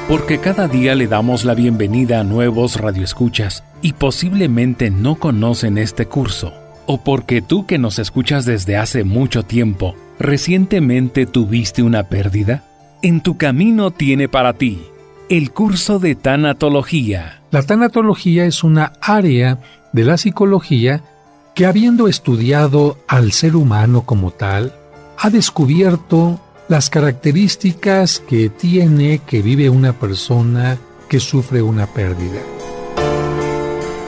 Porque cada día le damos la bienvenida a nuevos radioescuchas y posiblemente no conocen este curso. O porque tú que nos escuchas desde hace mucho tiempo, recientemente tuviste una pérdida. En tu camino tiene para ti el curso de tanatología. La tanatología es una área de la psicología que, habiendo estudiado al ser humano como tal, ha descubierto las características que vive una persona que sufre una pérdida.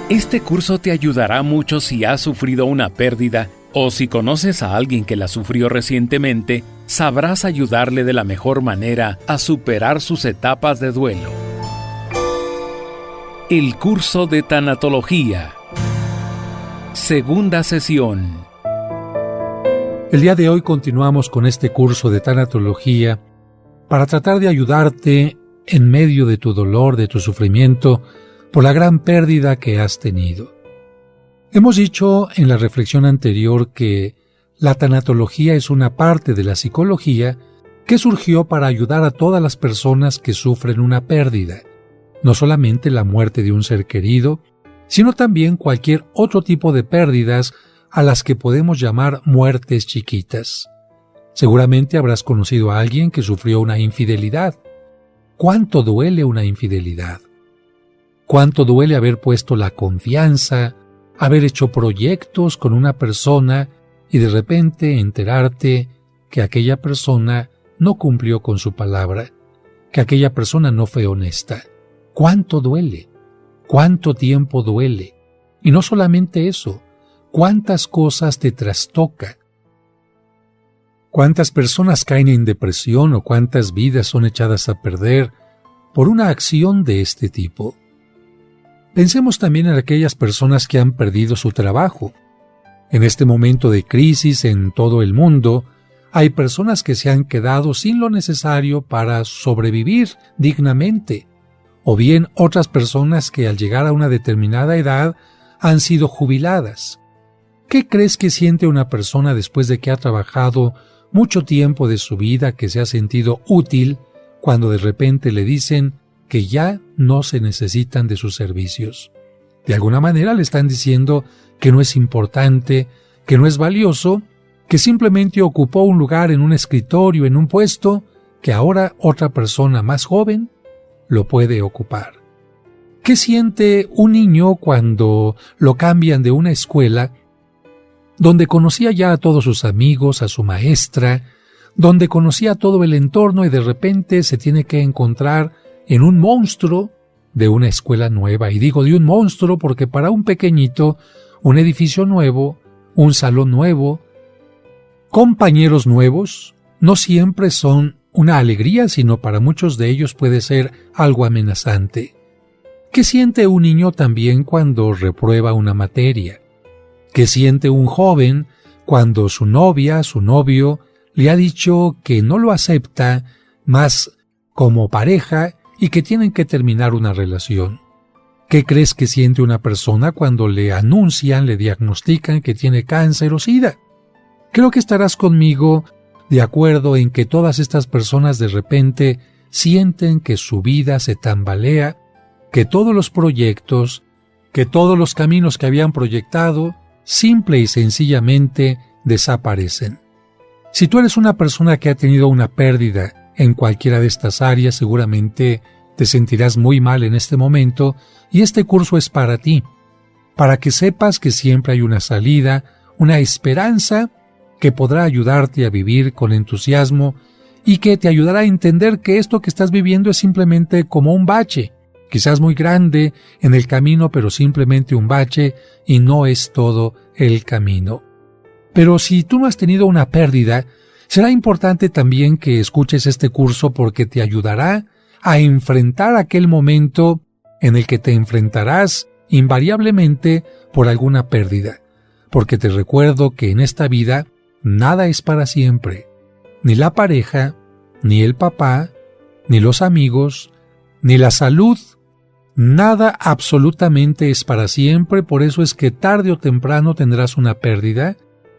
Este curso te ayudará mucho si has sufrido una pérdida o si conoces a alguien que la sufrió recientemente, sabrás ayudarle de la mejor manera a superar sus etapas de duelo. El curso de tanatología. Segunda sesión. El día de hoy continuamos con este curso de tanatología para tratar de ayudarte en medio de tu dolor, de tu sufrimiento, por la gran pérdida que has tenido. Hemos dicho en la reflexión anterior que la tanatología es una parte de la psicología que surgió para ayudar a todas las personas que sufren una pérdida, no solamente la muerte de un ser querido, sino también cualquier otro tipo de pérdidas a las que podemos llamar muertes chiquitas. Seguramente habrás conocido a alguien que sufrió una infidelidad. ¿Cuánto duele una infidelidad? ¿Cuánto duele haber puesto la confianza, haber hecho proyectos con una persona y de repente enterarte que aquella persona no cumplió con su palabra, que aquella persona no fue honesta? ¿Cuánto duele? ¿Cuánto tiempo duele? Y no solamente eso, ¿cuántas cosas te trastoca? ¿Cuántas personas caen en depresión o cuántas vidas son echadas a perder por una acción de este tipo? Pensemos también en aquellas personas que han perdido su trabajo. En este momento de crisis en todo el mundo, hay personas que se han quedado sin lo necesario para sobrevivir dignamente, o bien otras personas que al llegar a una determinada edad han sido jubiladas. ¿Qué crees que siente una persona después de que ha trabajado mucho tiempo de su vida, que se ha sentido útil, cuando de repente le dicen que ya no se necesitan de sus servicios? De alguna manera le están diciendo que no es importante, que no es valioso, que simplemente ocupó un lugar en un escritorio, en un puesto, que ahora otra persona más joven lo puede ocupar. ¿Qué siente un niño cuando lo cambian de una escuela donde conocía ya a todos sus amigos, a su maestra, donde conocía todo el entorno y de repente se tiene que encontrar en un monstruo de una escuela nueva? Y digo de un monstruo porque para un pequeñito, un edificio nuevo, un salón nuevo, compañeros nuevos, no siempre son una alegría, sino para muchos de ellos puede ser algo amenazante. ¿Qué siente un niño también cuando reprueba una materia? ¿Qué siente un joven cuando su novia, su novio, le ha dicho que no lo acepta más como pareja y que tienen que terminar una relación? ¿Qué crees que siente una persona cuando le anuncian, le diagnostican que tiene cáncer o SIDA? Creo que estarás conmigo de acuerdo en que todas estas personas de repente sienten que su vida se tambalea, que todos los proyectos, que todos los caminos que habían proyectado, simple y sencillamente desaparecen. Si tú eres una persona que ha tenido una pérdida en cualquiera de estas áreas, seguramente te sentirás muy mal en este momento y este curso es para ti, para que sepas que siempre hay una salida, una esperanza que podrá ayudarte a vivir con entusiasmo y que te ayudará a entender que esto que estás viviendo es simplemente como un bache, quizás muy grande en el camino, pero simplemente un bache y no es todo el camino. Pero si tú no has tenido una pérdida, será importante también que escuches este curso porque te ayudará a enfrentar aquel momento en el que te enfrentarás invariablemente por alguna pérdida. Porque te recuerdo que en esta vida nada es para siempre. Ni la pareja, ni el papá, ni los amigos, ni la salud. Nada absolutamente es para siempre, por eso es que tarde o temprano tendrás una pérdida,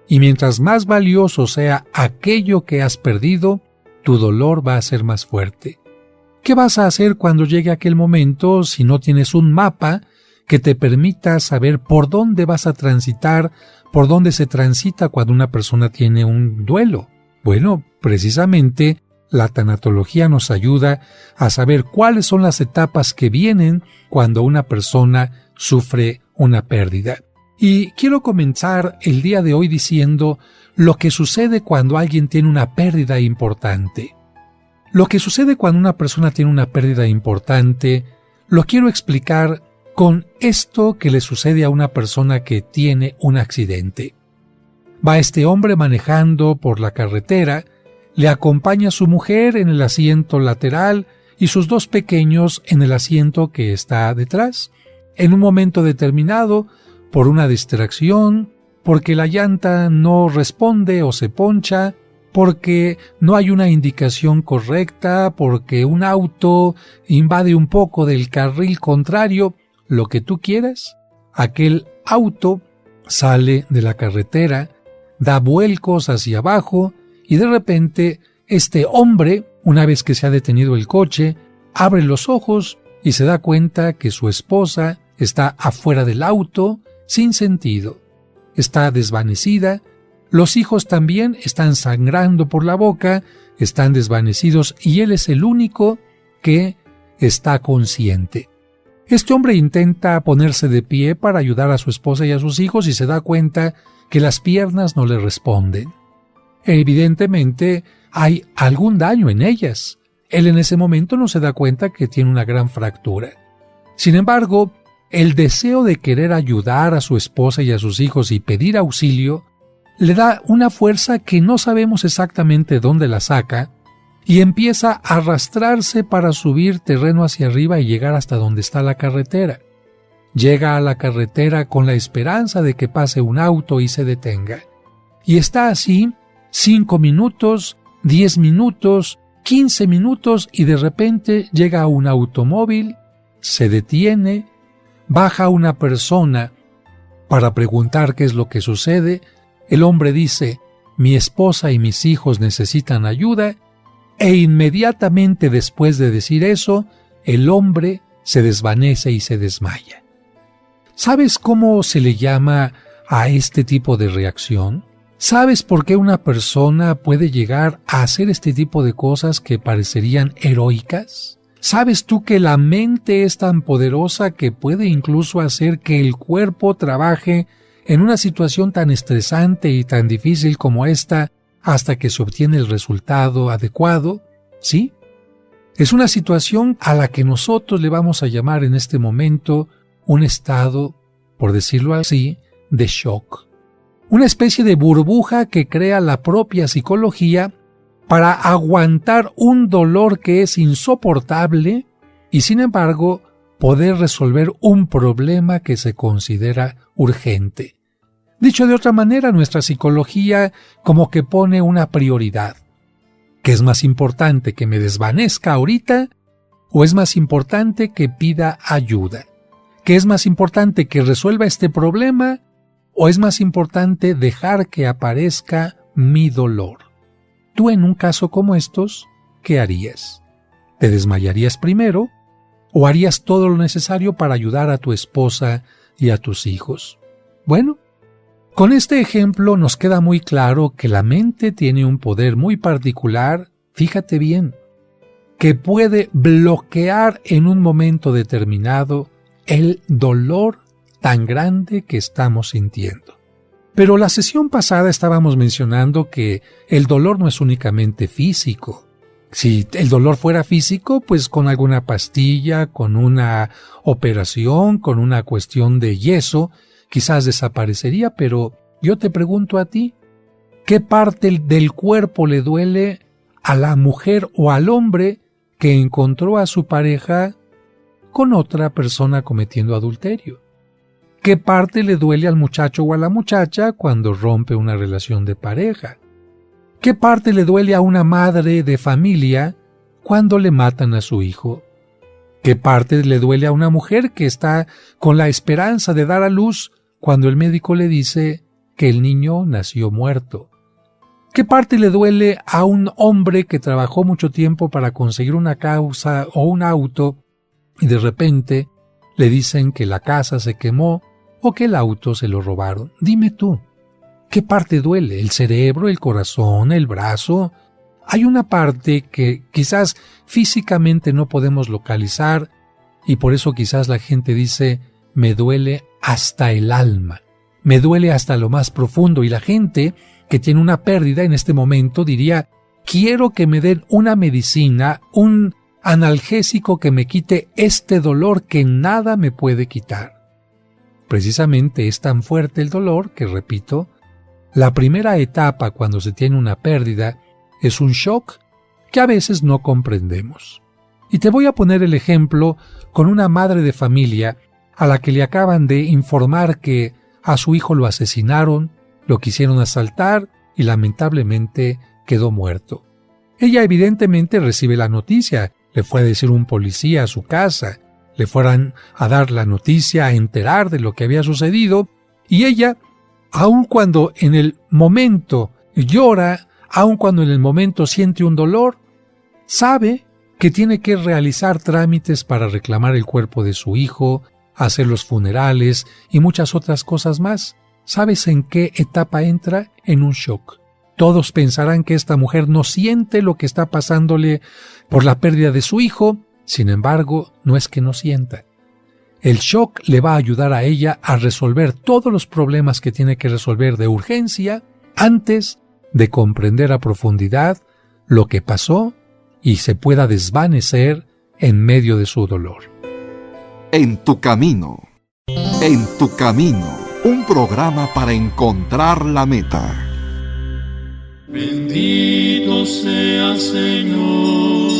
y mientras más valioso sea aquello que has perdido, tu dolor va a ser más fuerte. ¿Qué vas a hacer cuando llegue aquel momento si no tienes un mapa que te permita saber por dónde vas a transitar, por dónde se transita cuando una persona tiene un duelo? Bueno, precisamente la tanatología nos ayuda a saber cuáles son las etapas que vienen cuando una persona sufre una pérdida. Y quiero comenzar el día de hoy diciendo lo que sucede cuando alguien tiene una pérdida importante. Lo que sucede cuando una persona tiene una pérdida importante, lo quiero explicar con esto que le sucede a una persona que tiene un accidente. Va este hombre manejando por la carretera, le acompaña a su mujer en el asiento lateral y sus dos pequeños en el asiento que está detrás. En un momento determinado, por una distracción, porque la llanta no responde o se poncha, porque no hay una indicación correcta, porque un auto invade un poco del carril contrario, lo que tú quieras, aquel auto sale de la carretera, da vuelcos hacia abajo y de repente este hombre, una vez que se ha detenido el coche, abre los ojos y se da cuenta que su esposa está afuera del auto sin sentido. Está desvanecida, los hijos también están sangrando por la boca, están desvanecidos y él es el único que está consciente. Este hombre intenta ponerse de pie para ayudar a su esposa y a sus hijos y se da cuenta que las piernas no le responden. Evidentemente hay algún daño en ellas. Él en ese momento no se da cuenta que tiene una gran fractura. Sin embargo, el deseo de querer ayudar a su esposa y a sus hijos y pedir auxilio le da una fuerza que no sabemos exactamente dónde la saca y empieza a arrastrarse para subir terreno hacia arriba y llegar hasta donde está la carretera. Llega a la carretera con la esperanza de que pase un auto y se detenga. Y está así 5 minutos, 10 minutos, 15 minutos y de repente llega un automóvil, se detiene, baja una persona para preguntar qué es lo que sucede. El hombre dice: mi esposa y mis hijos necesitan ayuda, e inmediatamente después de decir eso, el hombre se desvanece y se desmaya. ¿Sabes cómo se le llama a este tipo de reacción? ¿Sabes por qué una persona puede llegar a hacer este tipo de cosas que parecerían heroicas? ¿Sabes tú que la mente es tan poderosa que puede incluso hacer que el cuerpo trabaje en una situación tan estresante y tan difícil como esta hasta que se obtiene el resultado adecuado? ¿Sí? Es una situación a la que nosotros le vamos a llamar en este momento un estado, por decirlo así, de shock. Una especie de burbuja que crea la propia psicología para aguantar un dolor que es insoportable y, sin embargo, poder resolver un problema que se considera urgente. Dicho de otra manera, nuestra psicología como que pone una prioridad. ¿Qué es más importante, que me desvanezca ahorita o es más importante que pida ayuda? ¿Qué es más importante, que resuelva este problema o es más importante dejar que aparezca mi dolor? Tú en un caso como estos, ¿qué harías? ¿Te desmayarías primero o harías todo lo necesario para ayudar a tu esposa y a tus hijos? Bueno, con este ejemplo nos queda muy claro que la mente tiene un poder muy particular, fíjate bien, que puede bloquear en un momento determinado el dolor tan grande que estamos sintiendo. Pero la sesión pasada estábamos mencionando que el dolor no es únicamente físico. Si el dolor fuera físico, pues con alguna pastilla, con una operación, con una cuestión de yeso, quizás desaparecería, pero yo te pregunto a ti, ¿qué parte del cuerpo le duele a la mujer o al hombre que encontró a su pareja con otra persona cometiendo adulterio? ¿Qué parte le duele al muchacho o a la muchacha cuando rompe una relación de pareja? ¿Qué parte le duele a una madre de familia cuando le matan a su hijo? ¿Qué parte le duele a una mujer que está con la esperanza de dar a luz cuando el médico le dice que el niño nació muerto? ¿Qué parte le duele a un hombre que trabajó mucho tiempo para conseguir una casa o un auto y de repente le dicen que la casa se quemó o que el auto se lo robaron? Dime tú, ¿qué parte duele? ¿El cerebro, el corazón, el brazo? Hay una parte que quizás físicamente no podemos localizar y por eso quizás la gente dice, me duele hasta el alma, me duele hasta lo más profundo, y la gente que tiene una pérdida en este momento diría, quiero que me den una medicina, un analgésico que me quite este dolor que nada me puede quitar. Precisamente es tan fuerte el dolor que, repito, la primera etapa cuando se tiene una pérdida es un shock que a veces no comprendemos. Y te voy a poner el ejemplo con una madre de familia a la que le acaban de informar que a su hijo lo asesinaron, lo quisieron asaltar y lamentablemente quedó muerto. Ella evidentemente recibe la noticia, le fue a decir un policía a su casa, le fueran a dar la noticia, a enterar de lo que había sucedido, y ella, aun cuando en el momento llora, aun cuando en el momento siente un dolor, sabe que tiene que realizar trámites para reclamar el cuerpo de su hijo, hacer los funerales y muchas otras cosas más. ¿Sabes en qué etapa entra? En un shock. Todos pensarán que esta mujer no siente lo que está pasándole por la pérdida de su hijo, sin embargo, no es que no sienta. El shock le va a ayudar a ella a resolver todos los problemas que tiene que resolver de urgencia antes de comprender a profundidad lo que pasó y se pueda desvanecer en medio de su dolor. En tu camino, un programa para encontrar la meta. Bendito sea Señor.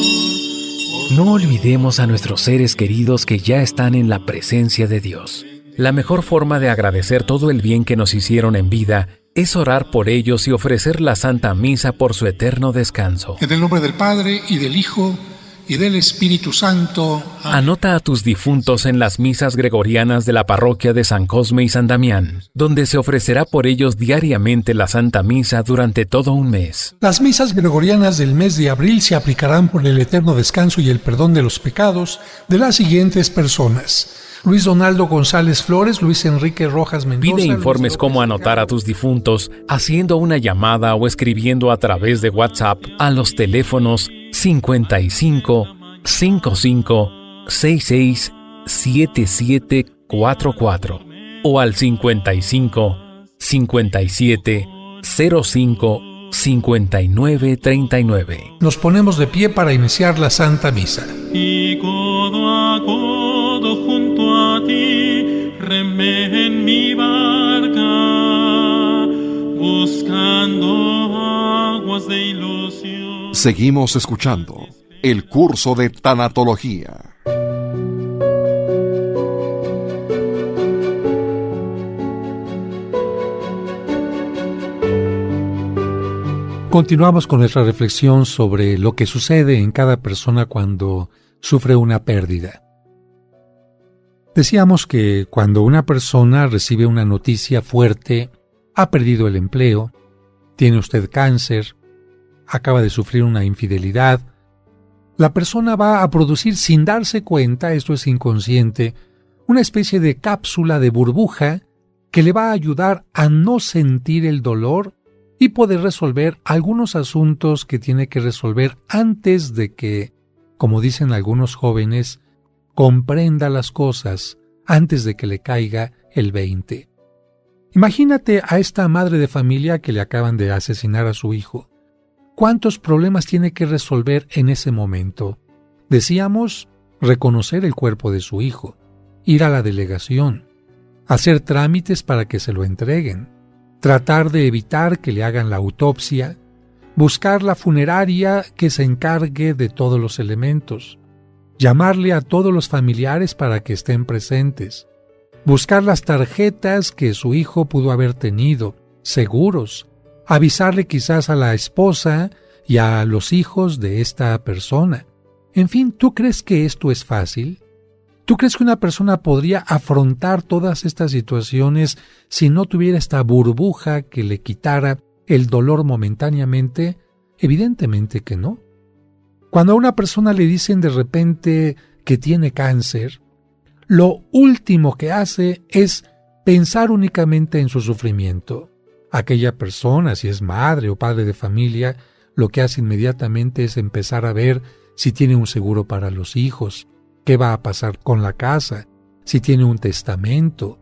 No olvidemos a nuestros seres queridos que ya están en la presencia de Dios. La mejor forma de agradecer todo el bien que nos hicieron en vida es orar por ellos y ofrecer la Santa Misa por su eterno descanso. En el nombre del Padre, y del Hijo, y del Espíritu Santo. Amén. Anota a tus difuntos en las misas gregorianas de la parroquia de San Cosme y San Damián, donde se ofrecerá por ellos diariamente la Santa Misa durante todo un mes. Las misas gregorianas del mes de abril se aplicarán por el eterno descanso y el perdón de los pecados de las siguientes personas: Luis Donaldo González Flores, Luis Enrique Rojas Mendoza. Pide informes cómo anotar a tus difuntos haciendo una llamada o escribiendo a través de WhatsApp a los teléfonos 55 55 66 77 44 o al 55 57 05 59 39. Nos ponemos de pie para iniciar la Santa Misa. Y codo a codo junto a ti, remé en mi barca, buscando aguas de ilusión. Seguimos escuchando el curso de tanatología. Continuamos con nuestra reflexión sobre lo que sucede en cada persona cuando sufre una pérdida. Decíamos que cuando una persona recibe una noticia fuerte, ha perdido el empleo, tiene usted cáncer, acaba de sufrir una infidelidad, la persona va a producir sin darse cuenta, esto es inconsciente, una especie de cápsula de burbuja que le va a ayudar a no sentir el dolor y poder resolver algunos asuntos que tiene que resolver antes de que, como dicen algunos jóvenes, comprenda las cosas antes de que le caiga el 20. Imagínate a esta madre de familia que le acaban de asesinar a su hijo. ¿Cuántos problemas tiene que resolver en ese momento? Decíamos, reconocer el cuerpo de su hijo, ir a la delegación, hacer trámites para que se lo entreguen, tratar de evitar que le hagan la autopsia, buscar la funeraria que se encargue de todos los elementos, llamarle a todos los familiares para que estén presentes, buscar las tarjetas que su hijo pudo haber tenido, seguros, avisarle quizás a la esposa y a los hijos de esta persona. En fin, ¿tú crees que esto es fácil? ¿Tú crees que una persona podría afrontar todas estas situaciones si no tuviera esta burbuja que le quitara el dolor momentáneamente? Evidentemente que no. Cuando a una persona le dicen de repente que tiene cáncer, lo último que hace es pensar únicamente en su sufrimiento. Aquella persona, si es madre o padre de familia, lo que hace inmediatamente es empezar a ver si tiene un seguro para los hijos, qué va a pasar con la casa, si tiene un testamento,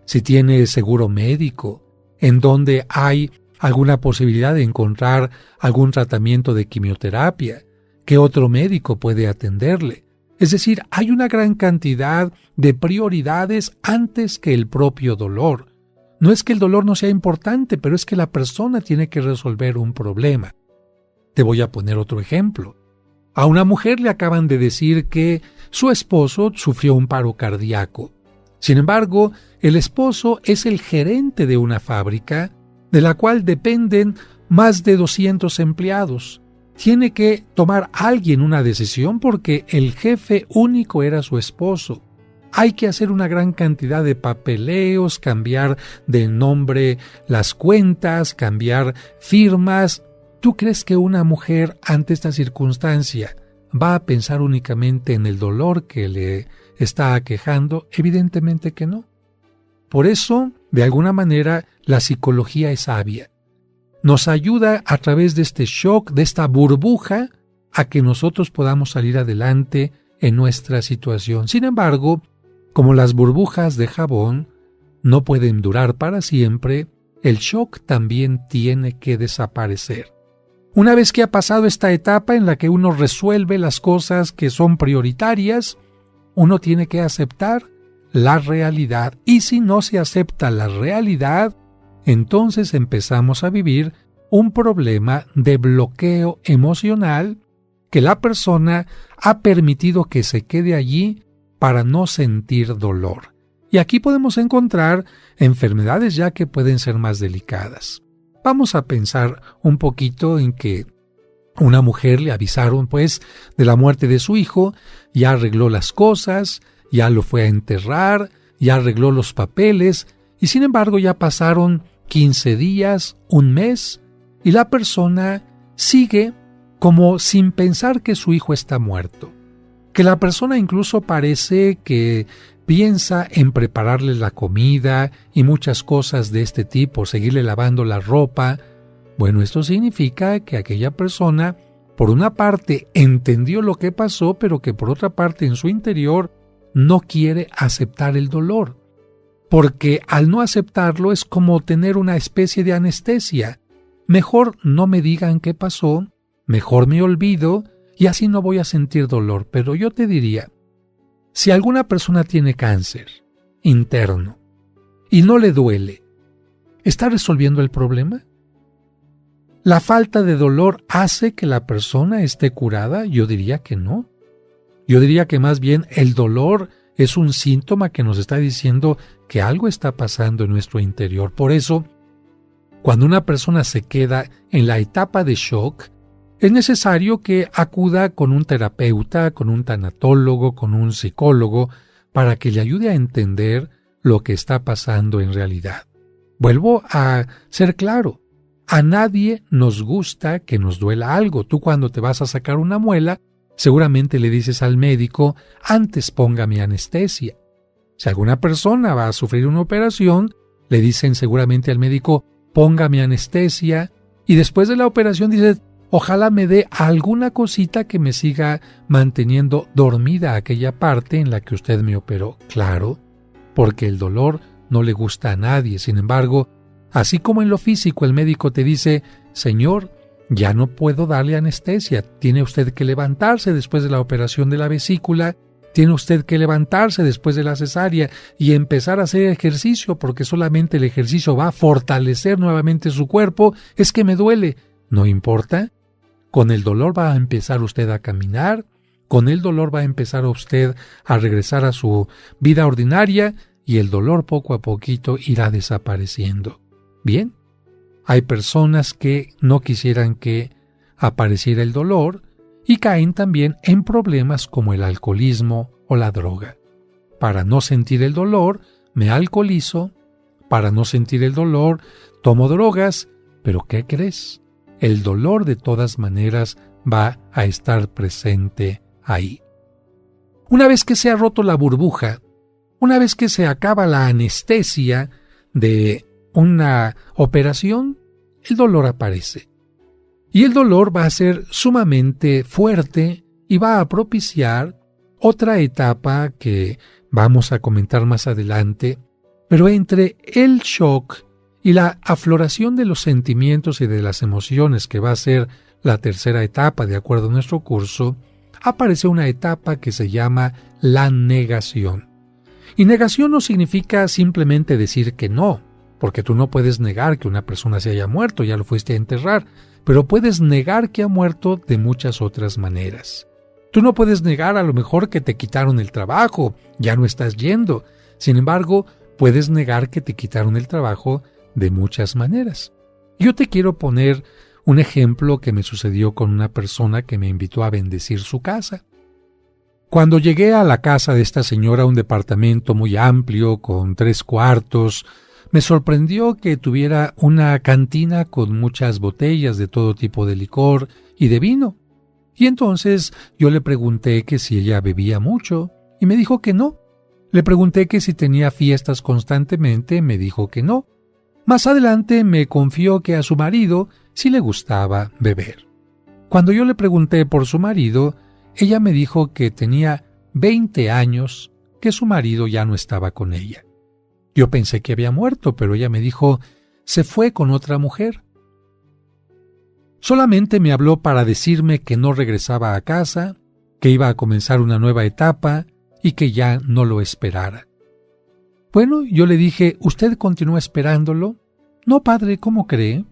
si tiene seguro médico, en donde hay alguna posibilidad de encontrar algún tratamiento de quimioterapia, qué otro médico puede atenderle. Es decir, hay una gran cantidad de prioridades antes que el propio dolor. No es que el dolor no sea importante, pero es que la persona tiene que resolver un problema. Te voy a poner otro ejemplo. A una mujer le acaban de decir que su esposo sufrió un paro cardíaco. Sin embargo, el esposo es el gerente de una fábrica de la cual dependen más de 200 empleados. Tiene que tomar alguien una decisión porque el jefe único era su esposo. Hay que hacer una gran cantidad de papeleos, cambiar de nombre las cuentas, cambiar firmas. ¿Tú crees que una mujer ante esta circunstancia va a pensar únicamente en el dolor que le está aquejando? Evidentemente que no. Por eso, de alguna manera, la psicología es sabia. Nos ayuda a través de este shock, de esta burbuja, a que nosotros podamos salir adelante en nuestra situación. Sin embargo, como las burbujas de jabón no pueden durar para siempre, el shock también tiene que desaparecer. Una vez que ha pasado esta etapa en la que uno resuelve las cosas que son prioritarias, uno tiene que aceptar la realidad. Y si no se acepta la realidad, entonces empezamos a vivir un problema de bloqueo emocional que la persona ha permitido que se quede allí para no sentir dolor. Y aquí podemos encontrar enfermedades ya que pueden ser más delicadas. Vamos a pensar un poquito en que una mujer le avisaron de la muerte de su hijo, ya arregló las cosas, ya lo fue a enterrar, ya arregló los papeles, y sin embargo ya pasaron 15 días, un mes, y la persona sigue como sin pensar que su hijo está muerto. Que la persona incluso parece que piensa en prepararle la comida y muchas cosas de este tipo, seguirle lavando la ropa. Bueno, esto significa que aquella persona, por una parte, entendió lo que pasó, pero que por otra parte en su interior no quiere aceptar el dolor. Porque al no aceptarlo es como tener una especie de anestesia. Mejor no me digan qué pasó, mejor me olvido y así no voy a sentir dolor. Pero yo te diría, si alguna persona tiene cáncer interno y no le duele, ¿está resolviendo el problema? ¿La falta de dolor hace que la persona esté curada? Yo diría que no. Yo diría que más bien el dolor es un síntoma que nos está diciendo que algo está pasando en nuestro interior. Por eso, cuando una persona se queda en la etapa de shock, es necesario que acuda con un terapeuta, con un tanatólogo, con un psicólogo, para que le ayude a entender lo que está pasando en realidad. Vuelvo a ser claro, a nadie nos gusta que nos duela algo. Tú cuando te vas a sacar una muela, seguramente le dices al médico, antes póngame anestesia. Si alguna persona va a sufrir una operación, le dicen seguramente al médico, póngame anestesia, y después de la operación dices, ojalá me dé alguna cosita que me siga manteniendo dormida aquella parte en la que usted me operó. Claro, porque el dolor no le gusta a nadie. Sin embargo, así como en lo físico el médico te dice, señor, ya no puedo darle anestesia, tiene usted que levantarse después de la operación de la vesícula, tiene usted que levantarse después de la cesárea y empezar a hacer ejercicio, porque solamente el ejercicio va a fortalecer nuevamente su cuerpo. Es que me duele. No importa. Con el dolor va a empezar usted a caminar, con el dolor va a empezar usted a regresar a su vida ordinaria y el dolor poco a poquito irá desapareciendo. Bien, hay personas que no quisieran que apareciera el dolor y caen también en problemas como el alcoholismo o la droga. Para no sentir el dolor, me alcoholizo, para no sentir el dolor, tomo drogas Pero ¿qué crees? El dolor de todas maneras va a estar presente ahí. Una vez que se ha roto la burbuja, una vez que se acaba la anestesia de una operación, el dolor aparece. Y el dolor va a ser sumamente fuerte y va a propiciar otra etapa que vamos a comentar más adelante, pero entre el shock y la afloración de los sentimientos y de las emociones, que va a ser la tercera etapa de acuerdo a nuestro curso, aparece una etapa que se llama la negación. Y negación no significa simplemente decir que no, porque tú no puedes negar que una persona se haya muerto, ya lo fuiste a enterrar, pero puedes negar que ha muerto de muchas otras maneras. Tú no puedes negar a lo mejor que te quitaron el trabajo, ya no estás yendo. Sin embargo, puedes negar que te quitaron el trabajo de muchas maneras. Yo te quiero poner un ejemplo que me sucedió con una persona que me invitó a bendecir su casa. Cuando llegué a la casa de esta señora, un departamento muy amplio, con 3 cuartos, me sorprendió que tuviera una cantina con muchas botellas de todo tipo de licor y de vino. Y entonces yo le pregunté que si ella bebía mucho, y me dijo que no. Le pregunté que si tenía fiestas constantemente, me dijo que no. Más adelante me confió que a su marido sí le gustaba beber. Cuando yo le pregunté por su marido, ella me dijo que tenía 20 años que su marido ya no estaba con ella. Yo pensé que había muerto, pero ella me dijo, se fue con otra mujer. Solamente me habló para decirme que no regresaba a casa, que iba a comenzar una nueva etapa y que ya no lo esperara. Bueno, yo le dije, ¿usted continúa esperándolo? No, padre, ¿cómo cree?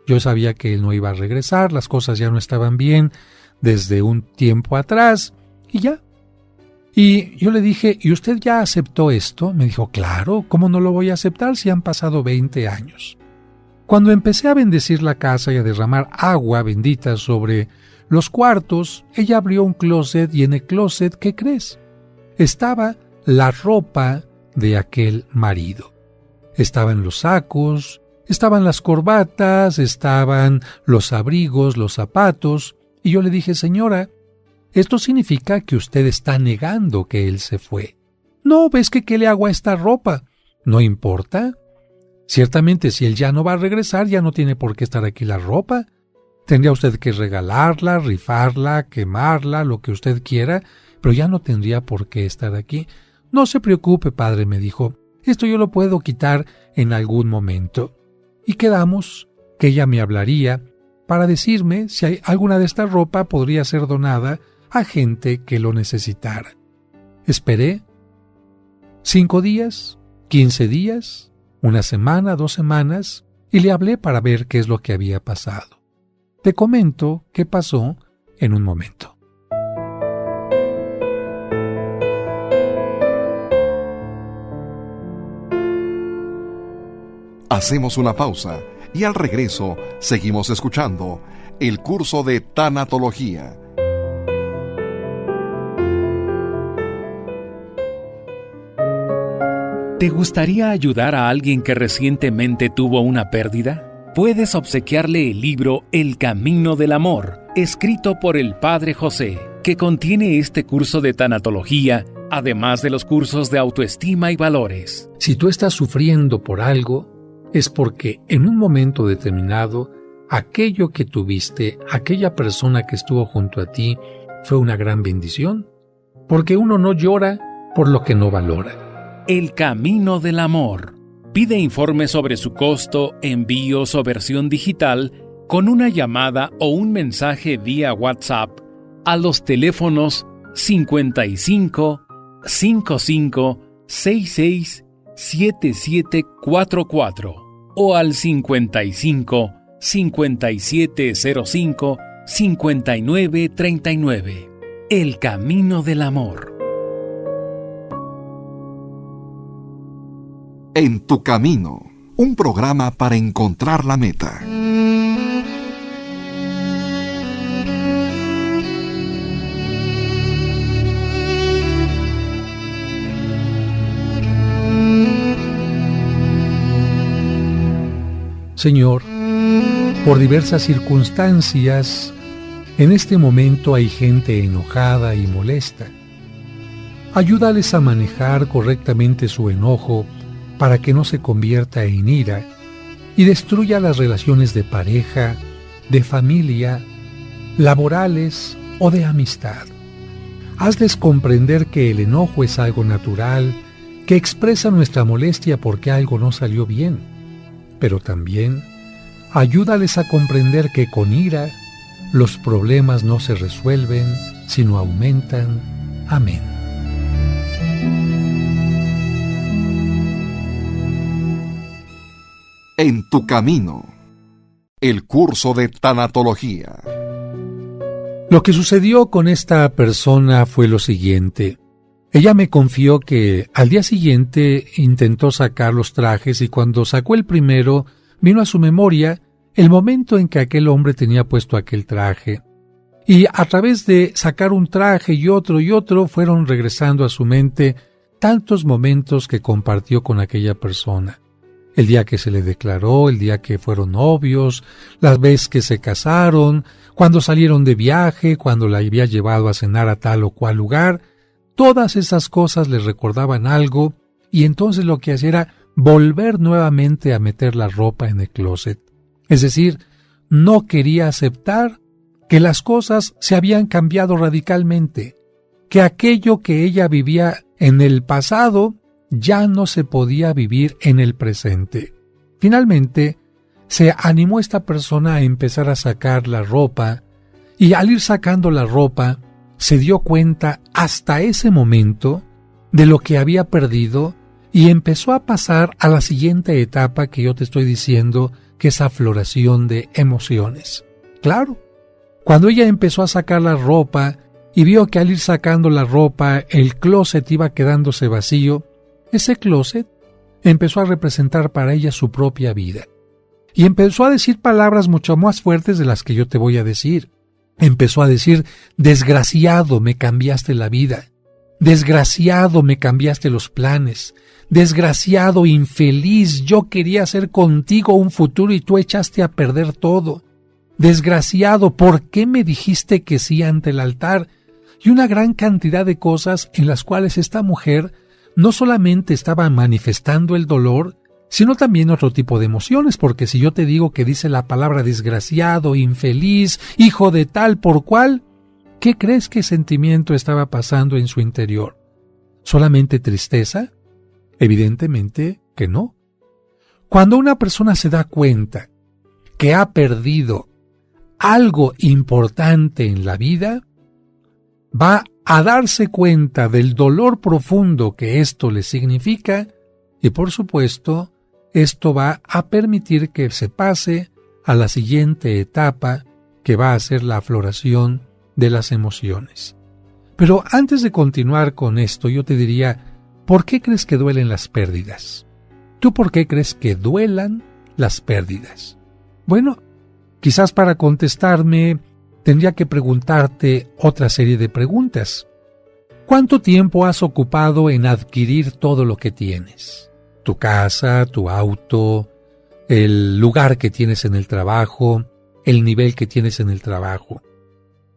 Yo sabía que él no iba a regresar, las cosas ya no estaban bien desde un tiempo atrás, y ya. Y yo le dije, ¿y usted ya aceptó esto? Me dijo, claro, ¿cómo no lo voy a aceptar si han pasado 20 años? Cuando empecé a bendecir la casa y a derramar agua bendita sobre los cuartos, ella abrió un closet y en el closet, ¿qué crees? Estaba la ropa de aquel marido. Estaban los sacos, estaban las corbatas, estaban los abrigos, los zapatos, y yo le dije, señora, esto significa que usted está negando que él se fue. No, ¿ves que qué le hago a esta ropa? No importa. Ciertamente, si él ya no va a regresar, ya no tiene por qué estar aquí la ropa. Tendría usted que regalarla, rifarla, quemarla, lo que usted quiera, pero ya no tendría por qué estar aquí. No se preocupe, padre, me dijo, esto yo lo puedo quitar en algún momento. Y quedamos que ella me hablaría para decirme si hay alguna de esta ropa podría ser donada a gente que lo necesitara. Esperé 5 días, 15 días, 1 semana, 2 semanas, y le hablé para ver qué es lo que había pasado. Te comento qué pasó en un momento. Hacemos una pausa y al regreso seguimos escuchando el curso de tanatología. ¿Te gustaría ayudar a alguien que recientemente tuvo una pérdida? Puedes obsequiarle el libro El Camino del Amor, escrito por el Padre José, que contiene este curso de tanatología, además de los cursos de autoestima y valores. Si tú estás sufriendo por algo, es porque en un momento determinado, aquello que tuviste, aquella persona que estuvo junto a ti, fue una gran bendición, porque uno no llora por lo que no valora. El Camino del Amor. Pide informes sobre su costo, envíos o versión digital con una llamada o un mensaje vía WhatsApp a los teléfonos 55 55 66 7744 o al 55 5705 5939. El Camino del Amor. En tu camino, un programa para encontrar la meta. Señor, por diversas circunstancias, en este momento hay gente enojada y molesta. Ayúdales a manejar correctamente su enojo para que no se convierta en ira y destruya las relaciones de pareja, de familia, laborales o de amistad. Hazles comprender que el enojo es algo natural, que expresa nuestra molestia porque algo no salió bien, pero también ayúdales a comprender que con ira los problemas no se resuelven, sino aumentan. Amén. En tu camino. El curso de tanatología. Lo que sucedió con esta persona fue lo siguiente. Ella me confió que al día siguiente intentó sacar los trajes y cuando sacó el primero, vino a su memoria el momento en que aquel hombre tenía puesto aquel traje. Y a través de sacar un traje y otro fueron regresando a su mente tantos momentos que compartió con aquella persona. El día que se le declaró, el día que fueron novios, las veces que se casaron, cuando salieron de viaje, cuando la había llevado a cenar a tal o cual lugar. Todas esas cosas le recordaban algo y entonces lo que hacía era volver nuevamente a meter la ropa en el closet. Es decir, no quería aceptar que las cosas se habían cambiado radicalmente, que aquello que ella vivía en el pasado ya no se podía vivir en el presente. Finalmente, se animó esta persona a empezar a sacar la ropa y al ir sacando la ropa, se dio cuenta hasta ese momento de lo que había perdido y empezó a pasar a la siguiente etapa que yo te estoy diciendo, que es afloración de emociones. Claro, cuando ella empezó a sacar la ropa y vio que al ir sacando la ropa el closet iba quedándose vacío, ese closet empezó a representar para ella su propia vida. Y empezó a decir palabras mucho más fuertes de las que yo te voy a decir. Empezó a decir: desgraciado, me cambiaste la vida. Desgraciado, me cambiaste los planes. Desgraciado, infeliz, yo quería hacer contigo un futuro y tú echaste a perder todo. Desgraciado, ¿por qué me dijiste que sí ante el altar? Y una gran cantidad de cosas en las cuales esta mujer no solamente estaba manifestando el dolor, sino también otro tipo de emociones, porque si yo te digo que dice la palabra desgraciado, infeliz, hijo de tal por cual, ¿qué crees que sentimiento estaba pasando en su interior? ¿Solamente tristeza? Evidentemente que no. Cuando una persona se da cuenta que ha perdido algo importante en la vida, va a darse cuenta del dolor profundo que esto le significa y, por supuesto, esto va a permitir que se pase a la siguiente etapa, que va a ser la afloración de las emociones. Pero antes de continuar con esto, yo te diría, ¿por qué crees que duelen las pérdidas? ¿Tú por qué crees que duelan las pérdidas? Bueno, quizás para contestarme tendría que preguntarte otra serie de preguntas. ¿Cuánto tiempo has ocupado en adquirir todo lo que tienes? Tu casa, tu auto, el lugar que tienes en el trabajo, el nivel que tienes en el trabajo.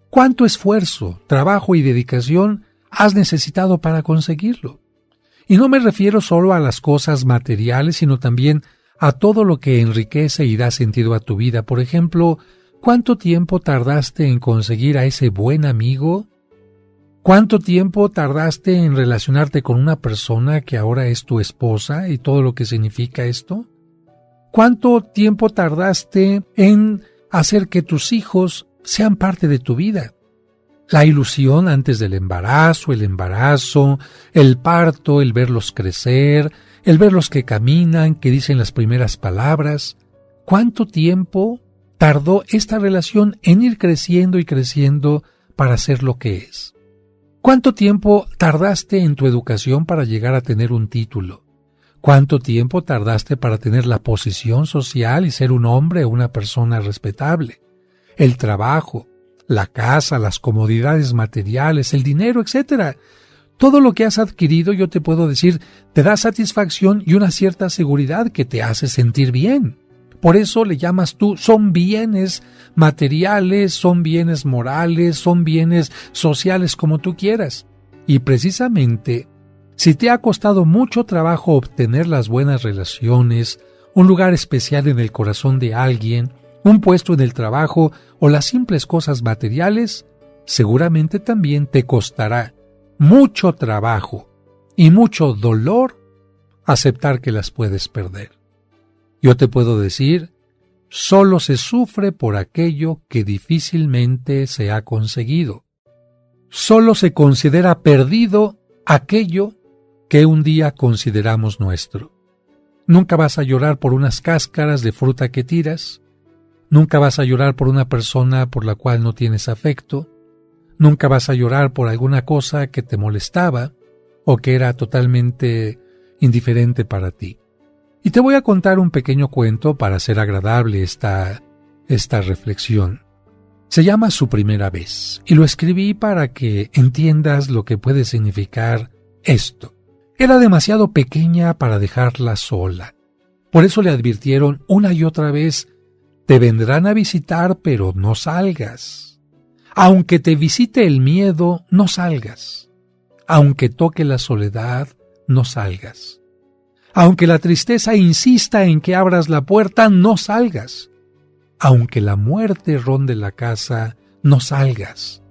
¿Cuánto esfuerzo, trabajo y dedicación has necesitado para conseguirlo? Y no me refiero solo a las cosas materiales, sino también a todo lo que enriquece y da sentido a tu vida. Por ejemplo, ¿cuánto tiempo tardaste en conseguir a ese buen amigo? ¿Cuánto tiempo tardaste en relacionarte con una persona que ahora es tu esposa y todo lo que significa esto? ¿Cuánto tiempo tardaste en hacer que tus hijos sean parte de tu vida? La ilusión antes del embarazo, el parto, el verlos crecer, el verlos que caminan, que dicen las primeras palabras. ¿Cuánto tiempo tardó esta relación en ir creciendo y creciendo para ser lo que es? ¿Cuánto tiempo tardaste en tu educación para llegar a tener un título? ¿Cuánto tiempo tardaste para tener la posición social y ser un hombre o una persona respetable? El trabajo, la casa, las comodidades materiales, el dinero, etc. Todo lo que has adquirido, yo te puedo decir, te da satisfacción y una cierta seguridad que te hace sentir bien. Por eso le llamas tú, son bienes materiales, son bienes morales, son bienes sociales, como tú quieras. Y precisamente, si te ha costado mucho trabajo obtener las buenas relaciones, un lugar especial en el corazón de alguien, un puesto en el trabajo o las simples cosas materiales, seguramente también te costará mucho trabajo y mucho dolor aceptar que las puedes perder. Yo te puedo decir, solo se sufre por aquello que difícilmente se ha conseguido. Solo se considera perdido aquello que un día consideramos nuestro. Nunca vas a llorar por unas cáscaras de fruta que tiras. Nunca vas a llorar por una persona por la cual no tienes afecto. Nunca vas a llorar por alguna cosa que te molestaba o que era totalmente indiferente para ti. Y te voy a contar un pequeño cuento para hacer agradable esta reflexión. Se llama Su primera vez, y lo escribí para que entiendas lo que puede significar esto. Era demasiado pequeña para dejarla sola. Por eso le advirtieron una y otra vez, te vendrán a visitar, pero no salgas. Aunque te visite el miedo, no salgas. Aunque toque la soledad, no salgas. Aunque la tristeza insista en que abras la puerta, no salgas. Aunque la muerte ronde la casa, no salgas.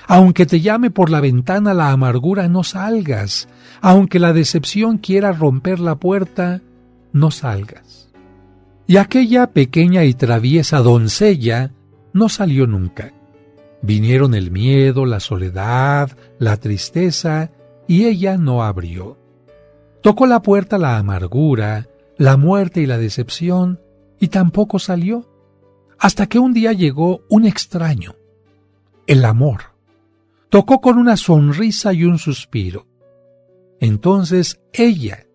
Aunque te llame por la ventana la amargura, no salgas. Aunque la decepción quiera romper la puerta, no salgas. Y aquella pequeña y traviesa doncella no salió nunca. Vinieron el miedo, la soledad, la tristeza, y ella no abrió. Tocó la puerta la amargura, la muerte y la decepción, y tampoco salió. Hasta que un día llegó un extraño, el amor. Tocó con una sonrisa y un suspiro. Entonces ella,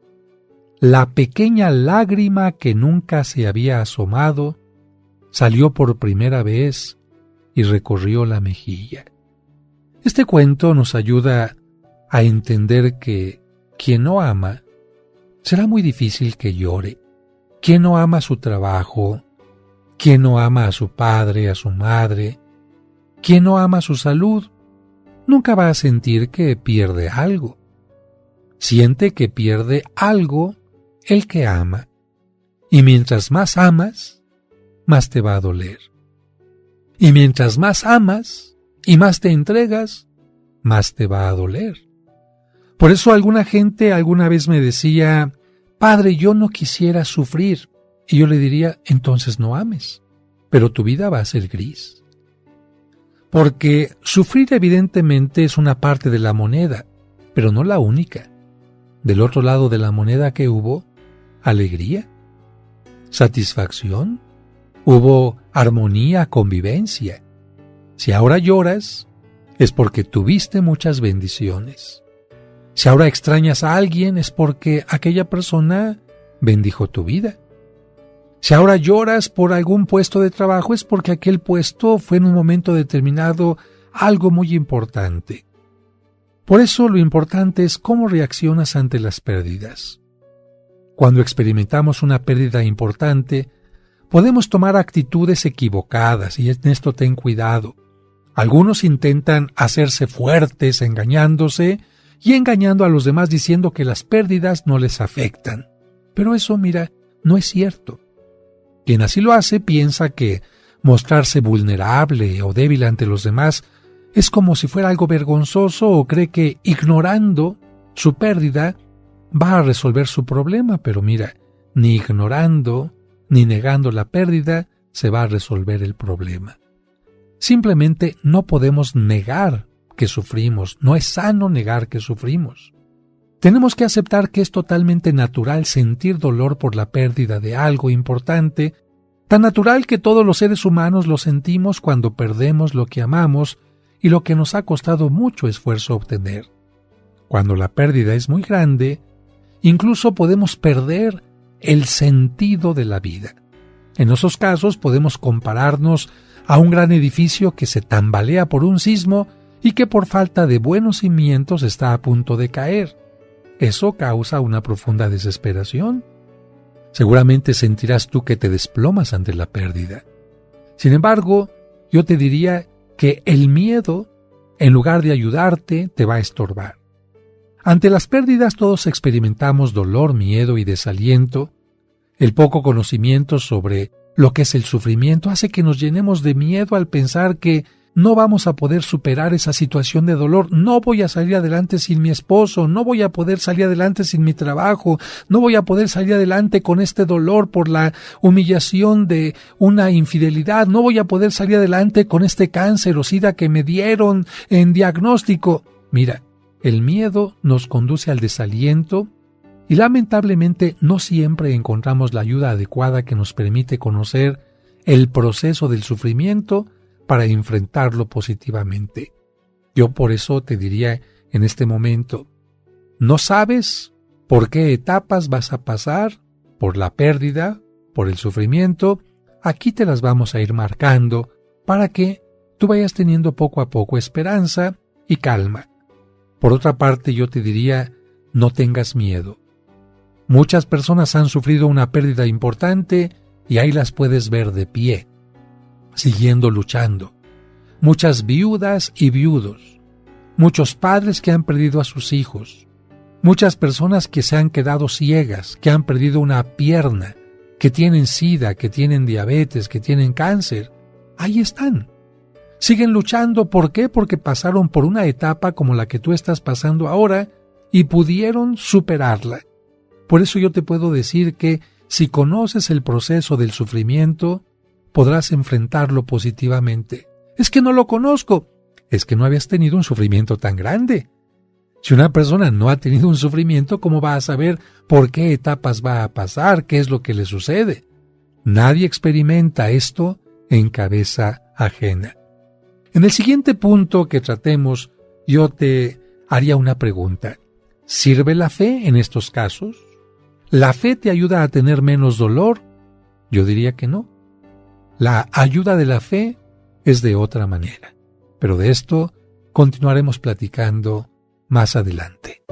la pequeña lágrima que nunca se había asomado, salió por primera vez y recorrió la mejilla. Este cuento nos ayuda a entender que quien no ama, será muy difícil que llore. Quien no ama su trabajo, quien no ama a su padre, a su madre, quien no ama su salud, nunca va a sentir que pierde algo. Siente que pierde algo el que ama. Y mientras más amas, más te va a doler. Y mientras más amas y más te entregas, más te va a doler. Por eso alguna gente alguna vez me decía, Padre, yo no quisiera sufrir. Y yo le diría, entonces no ames, pero tu vida va a ser gris. Porque sufrir evidentemente es una parte de la moneda, pero no la única. Del otro lado de la moneda que hubo, alegría, satisfacción, hubo armonía, convivencia. Si ahora lloras, es porque tuviste muchas bendiciones. Si ahora extrañas a alguien, es porque aquella persona bendijo tu vida. Si ahora lloras por algún puesto de trabajo, es porque aquel puesto fue en un momento determinado algo muy importante. Por eso lo importante es cómo reaccionas ante las pérdidas. Cuando experimentamos una pérdida importante, podemos tomar actitudes equivocadas, y en esto ten cuidado. Algunos intentan hacerse fuertes engañándose y engañando a los demás diciendo que las pérdidas no les afectan. Pero eso, mira, no es cierto. Quien así lo hace piensa que mostrarse vulnerable o débil ante los demás es como si fuera algo vergonzoso, o cree que ignorando su pérdida va a resolver su problema, pero mira, ni ignorando ni negando la pérdida se va a resolver el problema. Simplemente no podemos negar que sufrimos, no es sano negar que sufrimos. Tenemos que aceptar que es totalmente natural sentir dolor por la pérdida de algo importante, tan natural que todos los seres humanos lo sentimos cuando perdemos lo que amamos y lo que nos ha costado mucho esfuerzo obtener. Cuando la pérdida es muy grande, incluso podemos perder el sentido de la vida. En esos casos podemos compararnos a un gran edificio que se tambalea por un sismo y que por falta de buenos cimientos está a punto de caer. Eso causa una profunda desesperación. Seguramente sentirás tú que te desplomas ante la pérdida. Sin embargo, yo te diría que el miedo, en lugar de ayudarte, te va a estorbar. Ante las pérdidas todos experimentamos dolor, miedo y desaliento. El poco conocimiento sobre lo que es el sufrimiento hace que nos llenemos de miedo al pensar que no vamos a poder superar esa situación de dolor. No voy a salir adelante sin mi esposo, no voy a poder salir adelante sin mi trabajo, no voy a poder salir adelante con este dolor por la humillación de una infidelidad, no voy a poder salir adelante con este cáncer o sida que me dieron en diagnóstico. Mira, el miedo nos conduce al desaliento y lamentablemente no siempre encontramos la ayuda adecuada que nos permite conocer el proceso del sufrimiento para enfrentarlo positivamente. Yo por eso te diría en este momento, no sabes por qué etapas vas a pasar, por la pérdida, por el sufrimiento, aquí te las vamos a ir marcando para que tú vayas teniendo poco a poco esperanza y calma. Por otra parte, yo te diría, no tengas miedo. Muchas personas han sufrido una pérdida importante y ahí las puedes ver de pie, siguiendo luchando. Muchas viudas y viudos, muchos padres que han perdido a sus hijos, muchas personas que se han quedado ciegas, que han perdido una pierna, que tienen sida, que tienen diabetes, que tienen cáncer. Ahí están. Siguen luchando. ¿Por qué? Porque pasaron por una etapa como la que tú estás pasando ahora y pudieron superarla. Por eso yo te puedo decir que si conoces el proceso del sufrimiento, podrás enfrentarlo positivamente. Es que no lo conozco. Es que no habías tenido un sufrimiento tan grande. Si una persona no ha tenido un sufrimiento, ¿cómo va a saber por qué etapas va a pasar? ¿Qué es lo que le sucede? Nadie experimenta esto en cabeza ajena. En el siguiente punto que tratemos, yo te haría una pregunta. ¿Sirve la fe en estos casos? ¿La fe te ayuda a tener menos dolor? Yo diría que no. La ayuda de la fe es de otra manera. Pero de esto continuaremos platicando más adelante.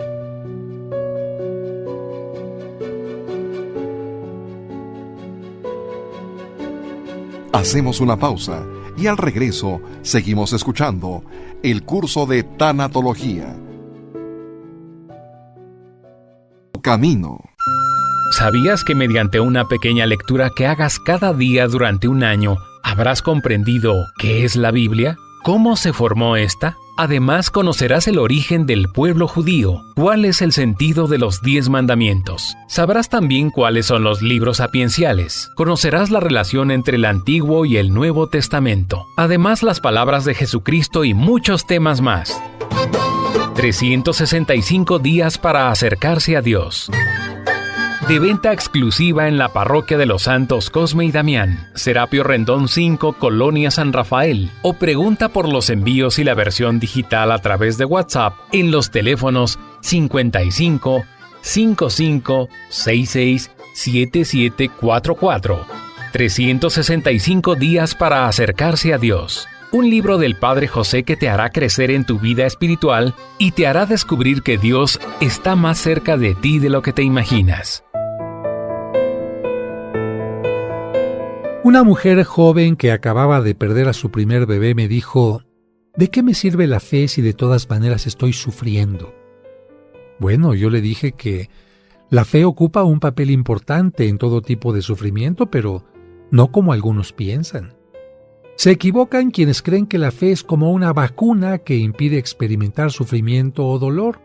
Hacemos una pausa y al regreso seguimos escuchando el curso de tanatología. Camino. ¿Sabías que mediante una pequeña lectura que hagas cada día durante un año, habrás comprendido qué es la Biblia? ¿Cómo se formó esta? Además, conocerás el origen del pueblo judío, cuál es el sentido de los 10 mandamientos. Sabrás también cuáles son los libros sapienciales. Conocerás la relación entre el Antiguo y el Nuevo Testamento. Además, las palabras de Jesucristo y muchos temas más. 365 días para acercarse a Dios. De venta exclusiva en la parroquia de los Santos Cosme y Damián, Serapio Rendón 5, Colonia San Rafael, o pregunta por los envíos y la versión digital a través de WhatsApp en los teléfonos 55 55 66 7744. 365 días para acercarse a Dios. Un libro del Padre José que te hará crecer en tu vida espiritual y te hará descubrir que Dios está más cerca de ti de lo que te imaginas. Una mujer joven que acababa de perder a su primer bebé me dijo, ¿de qué me sirve la fe si de todas maneras estoy sufriendo? Bueno, yo le dije que la fe ocupa un papel importante en todo tipo de sufrimiento, pero no como algunos piensan. Se equivocan quienes creen que la fe es como una vacuna que impide experimentar sufrimiento o dolor,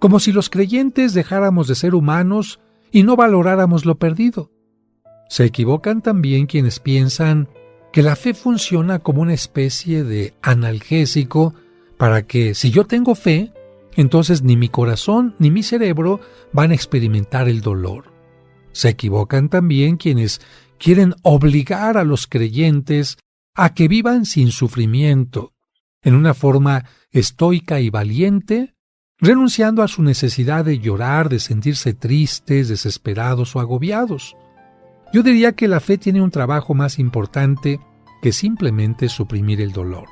como si los creyentes dejáramos de ser humanos y no valoráramos lo perdido. Se equivocan también quienes piensan que la fe funciona como una especie de analgésico para que si yo tengo fe, entonces ni mi corazón ni mi cerebro van a experimentar el dolor. Se equivocan también quienes quieren obligar a los creyentes a que vivan sin sufrimiento, en una forma estoica y valiente, renunciando a su necesidad de llorar, de sentirse tristes, desesperados o agobiados. Yo diría que la fe tiene un trabajo más importante que simplemente suprimir el dolor.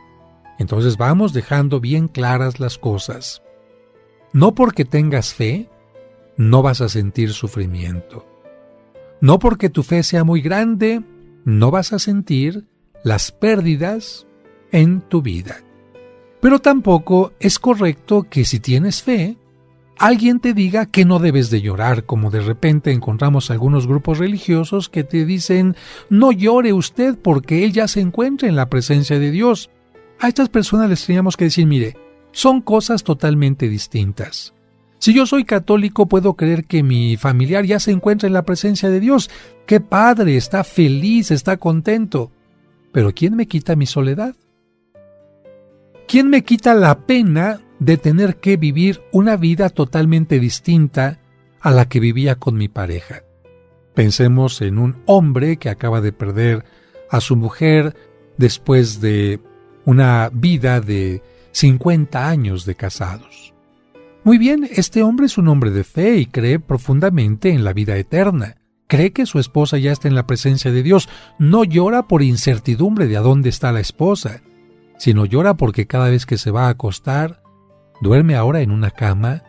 Entonces vamos dejando bien claras las cosas. No porque tengas fe, no vas a sentir sufrimiento. No porque tu fe sea muy grande, no vas a sentir las pérdidas en tu vida. Pero tampoco es correcto que si tienes fe, alguien te diga que no debes de llorar, como de repente encontramos algunos grupos religiosos que te dicen, no llore usted porque él ya se encuentra en la presencia de Dios. A estas personas les teníamos que decir, mire, son cosas totalmente distintas. Si yo soy católico, puedo creer que mi familiar ya se encuentra en la presencia de Dios. ¡Qué padre! Está feliz, está contento. Pero ¿quién me quita mi soledad? ¿Quién me quita la pena de tener que vivir una vida totalmente distinta a la que vivía con mi pareja? Pensemos en un hombre que acaba de perder a su mujer después de una vida de 50 años de casados. Muy bien, este hombre es un hombre de fe y cree profundamente en la vida eterna. Cree que su esposa ya está en la presencia de Dios. No llora por incertidumbre de a dónde está la esposa, sino llora porque cada vez que se va a acostar, duerme ahora en una cama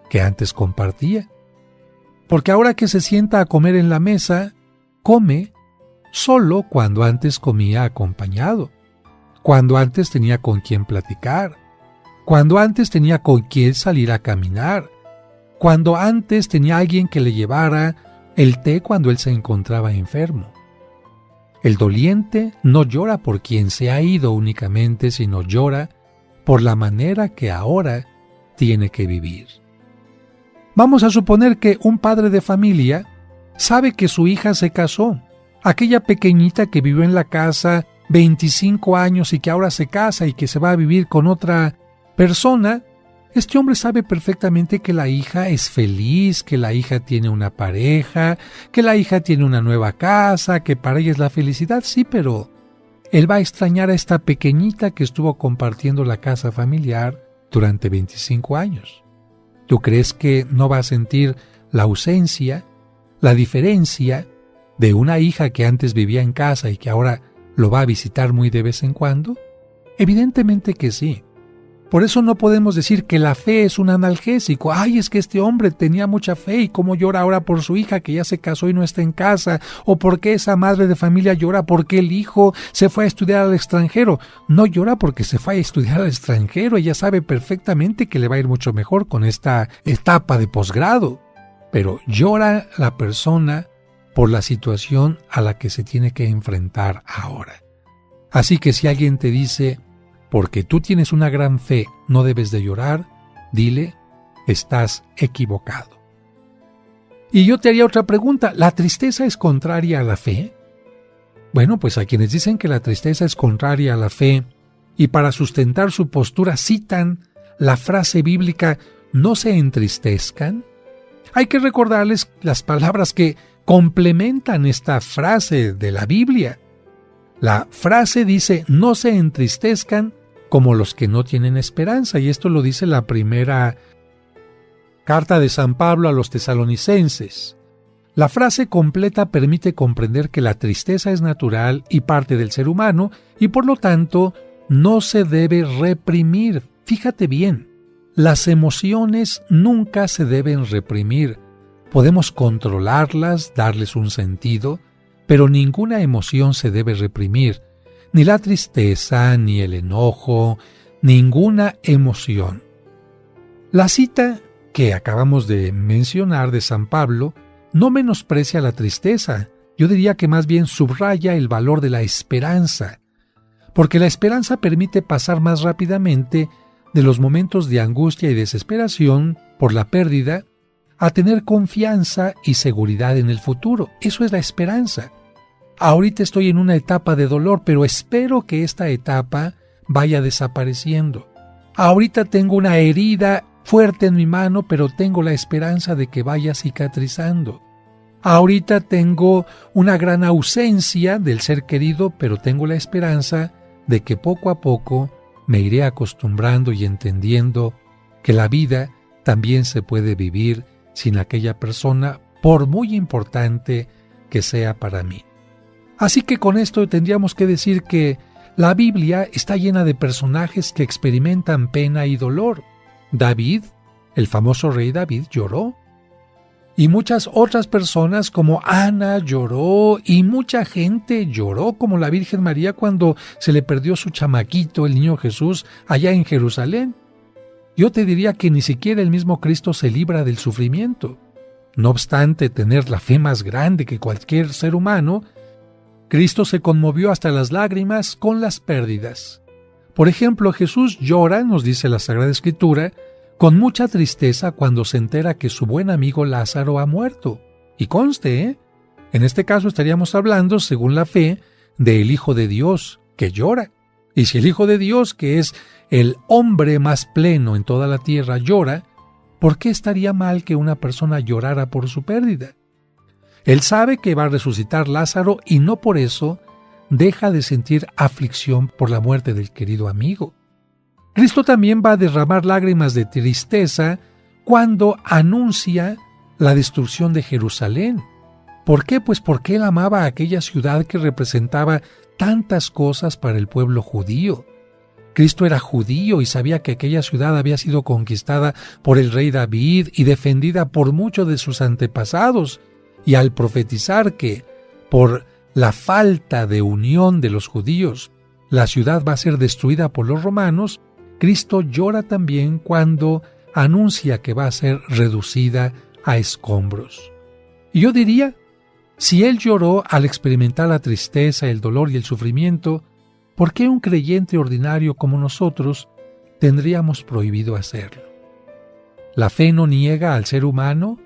que antes compartía. Porque ahora que se sienta a comer en la mesa, come solo cuando antes comía acompañado, cuando antes tenía con quien platicar, cuando antes tenía con quien salir a caminar, cuando antes tenía alguien que le llevara el té cuando él se encontraba enfermo. El doliente no llora por quien se ha ido únicamente, sino llora por la manera que ahora tiene que vivir. Vamos a suponer que un padre de familia sabe que su hija se casó, aquella pequeñita que vivió en la casa 25 años y que ahora se casa y que se va a vivir con otra persona. Este hombre sabe perfectamente que la hija es feliz, que la hija tiene una pareja, que la hija tiene una nueva casa, que para ella es la felicidad, sí, pero él va a extrañar a esta pequeñita que estuvo compartiendo la casa familiar durante 25 años. ¿Tú crees que no va a sentir la ausencia, la diferencia de una hija que antes vivía en casa y que ahora lo va a visitar muy de vez en cuando? Evidentemente que sí. Por eso no podemos decir que la fe es un analgésico. Ay, es que este hombre tenía mucha fe y cómo llora ahora por su hija que ya se casó y no está en casa. O por qué esa madre de familia llora porque el hijo se fue a estudiar al extranjero. No llora porque se fue a estudiar al extranjero. Ella sabe perfectamente que le va a ir mucho mejor con esta etapa de posgrado. Pero llora la persona por la situación a la que se tiene que enfrentar ahora. Así que si alguien te dice, porque tú tienes una gran fe, no debes de llorar, dile, estás equivocado. Y yo te haría otra pregunta, ¿la tristeza es contraria a la fe? Bueno, pues a quienes dicen que la tristeza es contraria a la fe y para sustentar su postura citan la frase bíblica, no se entristezcan, hay que recordarles las palabras que complementan esta frase de la Biblia. La frase dice, no se entristezcan como los que no tienen esperanza, y esto lo dice la primera carta de San Pablo a los tesalonicenses. La frase completa permite comprender que la tristeza es natural y parte del ser humano, y por lo tanto no se debe reprimir. Fíjate bien, las emociones nunca se deben reprimir. Podemos controlarlas, darles un sentido, pero ninguna emoción se debe reprimir. Ni la tristeza, ni el enojo, ninguna emoción. La cita que acabamos de mencionar de San Pablo no menosprecia la tristeza, yo diría que más bien subraya el valor de la esperanza, porque la esperanza permite pasar más rápidamente de los momentos de angustia y desesperación por la pérdida a tener confianza y seguridad en el futuro. Eso es la esperanza. Ahorita estoy en una etapa de dolor, pero espero que esta etapa vaya desapareciendo. Ahorita tengo una herida fuerte en mi mano, pero tengo la esperanza de que vaya cicatrizando. Ahorita tengo una gran ausencia del ser querido, pero tengo la esperanza de que poco a poco me iré acostumbrando y entendiendo que la vida también se puede vivir sin aquella persona, por muy importante que sea para mí. Así que con esto tendríamos que decir que la Biblia está llena de personajes que experimentan pena y dolor. David, el famoso rey David, lloró. Y muchas otras personas como Ana lloró y mucha gente lloró como la Virgen María cuando se le perdió su chamaquito, el niño Jesús, allá en Jerusalén. Yo te diría que ni siquiera el mismo Cristo se libra del sufrimiento. No obstante tener la fe más grande que cualquier ser humano, Cristo se conmovió hasta las lágrimas con las pérdidas. Por ejemplo, Jesús llora, nos dice la Sagrada Escritura, con mucha tristeza cuando se entera que su buen amigo Lázaro ha muerto. Y conste, en este caso estaríamos hablando, según la fe, del Hijo de Dios, que llora. Y si el Hijo de Dios, que es el hombre más pleno en toda la tierra, llora, ¿por qué estaría mal que una persona llorara por su pérdida? Él sabe que va a resucitar Lázaro y no por eso deja de sentir aflicción por la muerte del querido amigo. Cristo también va a derramar lágrimas de tristeza cuando anuncia la destrucción de Jerusalén. ¿Por qué? Pues porque él amaba a aquella ciudad que representaba tantas cosas para el pueblo judío. Cristo era judío y sabía que aquella ciudad había sido conquistada por el rey David y defendida por muchos de sus antepasados. Y al profetizar que, por la falta de unión de los judíos, la ciudad va a ser destruida por los romanos, Cristo llora también cuando anuncia que va a ser reducida a escombros. Y yo diría, si él lloró al experimentar la tristeza, el dolor y el sufrimiento, ¿por qué un creyente ordinario como nosotros tendríamos prohibido hacerlo? La fe no niega al ser humano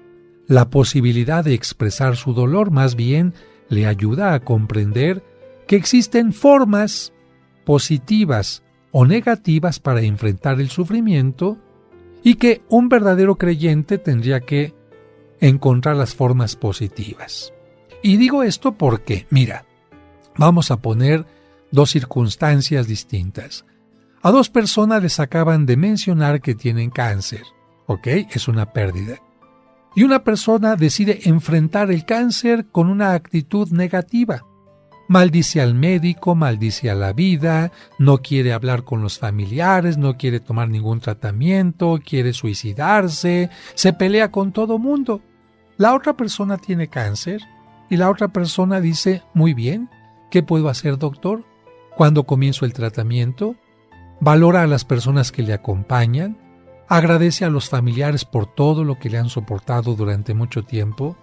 la posibilidad de expresar su dolor, más bien le ayuda a comprender que existen formas positivas o negativas para enfrentar el sufrimiento y que un verdadero creyente tendría que encontrar las formas positivas. Y digo esto porque, mira, vamos a poner dos circunstancias distintas. A dos personas les acaban de mencionar que tienen cáncer, ¿ok? Es una pérdida. Y una persona decide enfrentar el cáncer con una actitud negativa. Maldice al médico, maldice a la vida, no quiere hablar con los familiares, no quiere tomar ningún tratamiento, quiere suicidarse, se pelea con todo mundo. La otra persona tiene cáncer y la otra persona dice, muy bien, ¿qué puedo hacer, doctor? ¿Cuándo comienzo el tratamiento? Valora a las personas que le acompañan, agradece a los familiares por todo lo que le han soportado durante mucho tiempo.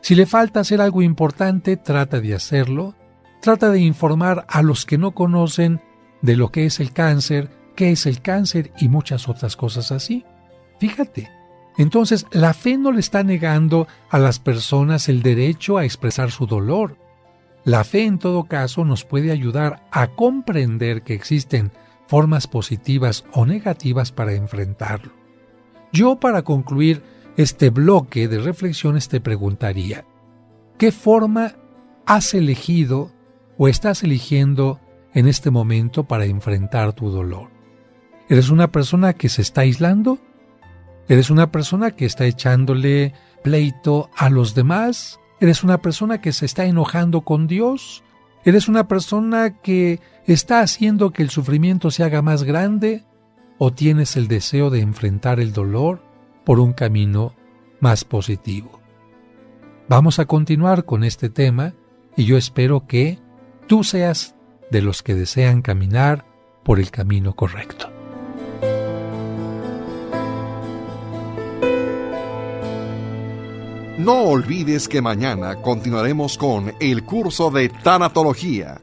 Si le falta hacer algo importante, trata de hacerlo. Trata de informar a los que no conocen de lo que es el cáncer, qué es el cáncer y muchas otras cosas así. Fíjate, entonces la fe no le está negando a las personas el derecho a expresar su dolor. La fe en todo caso nos puede ayudar a comprender que existen formas positivas o negativas para enfrentarlo. Yo, para concluir este bloque de reflexiones, te preguntaría, ¿qué forma has elegido o estás eligiendo en este momento para enfrentar tu dolor? ¿Eres una persona que se está aislando? ¿Eres una persona que está echándole pleito a los demás? ¿Eres una persona que se está enojando con Dios? ¿Eres una persona que está haciendo que el sufrimiento se haga más grande? ¿O tienes el deseo de enfrentar el dolor por un camino más positivo? Vamos a continuar con este tema y yo espero que tú seas de los que desean caminar por el camino correcto. No olvides que mañana continuaremos con el curso de tanatología